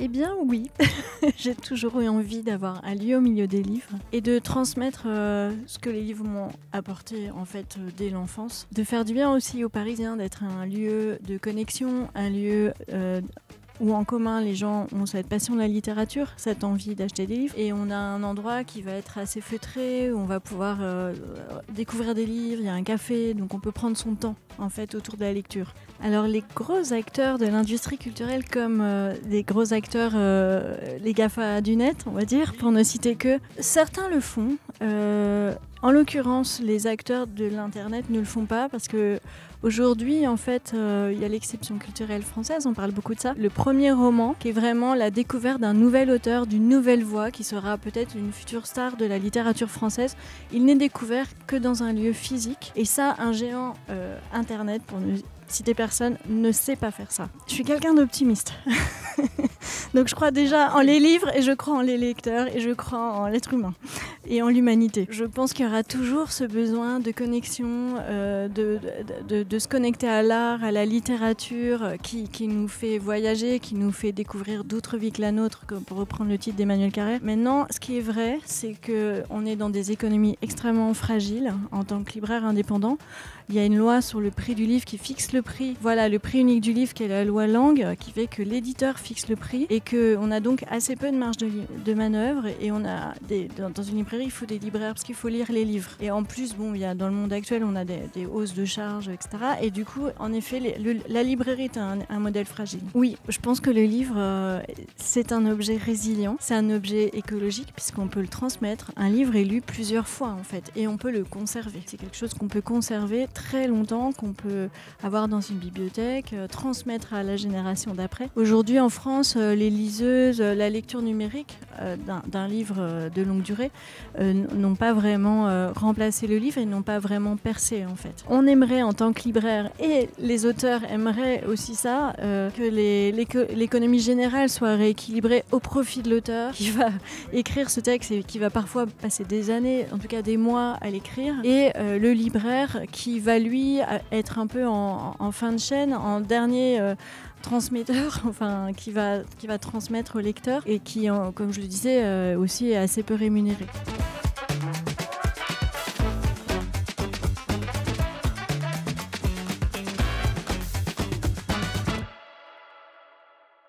Eh bien oui, j'ai toujours eu envie d'avoir un lieu au milieu des livres et de transmettre ce que les livres m'ont apporté en fait dès l'enfance. De faire du bien aussi aux Parisiens, d'être un lieu de connexion, un lieu où en commun les gens ont cette passion de la littérature, cette envie d'acheter des livres. Et on a un endroit qui va être assez feutré, où on va pouvoir découvrir des livres, il y a un café, donc on peut prendre son temps en fait autour de la lecture. Alors les gros acteurs de l'industrie culturelle comme les gros acteurs, les GAFA du net, on va dire, pour ne citer que, certains le font. En l'occurrence, les acteurs de l'internet ne le font pas parce que aujourd'hui, en fait, il y a l'exception culturelle française, on parle beaucoup de ça. Le premier roman qui est vraiment la découverte d'un nouvel auteur, d'une nouvelle voix qui sera peut-être une future star de la littérature française, il n'est découvert que dans un lieu physique. Et ça, un géant internet, pour ne citer personne, ne sait pas faire ça. Je suis quelqu'un d'optimiste. Donc je crois déjà en les livres et je crois en les lecteurs et je crois en l'être humain et en l'humanité. Je pense qu'il y aura toujours ce besoin de connexion, de se connecter à l'art, à la littérature qui nous fait voyager, qui nous fait découvrir d'autres vies que la nôtre, comme pour reprendre le titre d'Emmanuel Carrère. Maintenant, ce qui est vrai, c'est qu'on est dans des économies extrêmement fragiles en tant que libraire indépendant. Il y a une loi sur le prix du livre qui fixe le prix. Voilà, le prix unique du livre qui est la loi Lang, qui fait que l'éditeur fixe le prix et qu'on a donc assez peu de marge de manœuvre. Et on a dans une librairie, il faut des libraires parce qu'il faut lire les livres. Et en plus, bon, dans le monde actuel, on a des hausses de charges, etc. Et du coup, en effet, la librairie est un modèle fragile. Oui, je pense que le livre, c'est un objet résilient, c'est un objet écologique puisqu'on peut le transmettre. Un livre est lu plusieurs fois en fait et on peut le conserver. C'est quelque chose qu'on peut conserver très longtemps, qu'on peut avoir dans une bibliothèque, transmettre à la génération d'après. Aujourd'hui en France, les liseuses, la lecture numérique d'un livre de longue durée n'ont pas vraiment remplacé le livre et n'ont pas vraiment percé en fait. On aimerait en tant que libraire et les auteurs aimeraient aussi ça, que l'économie générale soit rééquilibrée au profit de l'auteur qui va écrire ce texte et qui va parfois passer des années, en tout cas des mois à l'écrire, et le libraire qui va lui être un peu en fin de chaîne, en dernier transmetteur, enfin qui va transmettre au lecteur et qui, comme je le disais, aussi est assez peu rémunéré.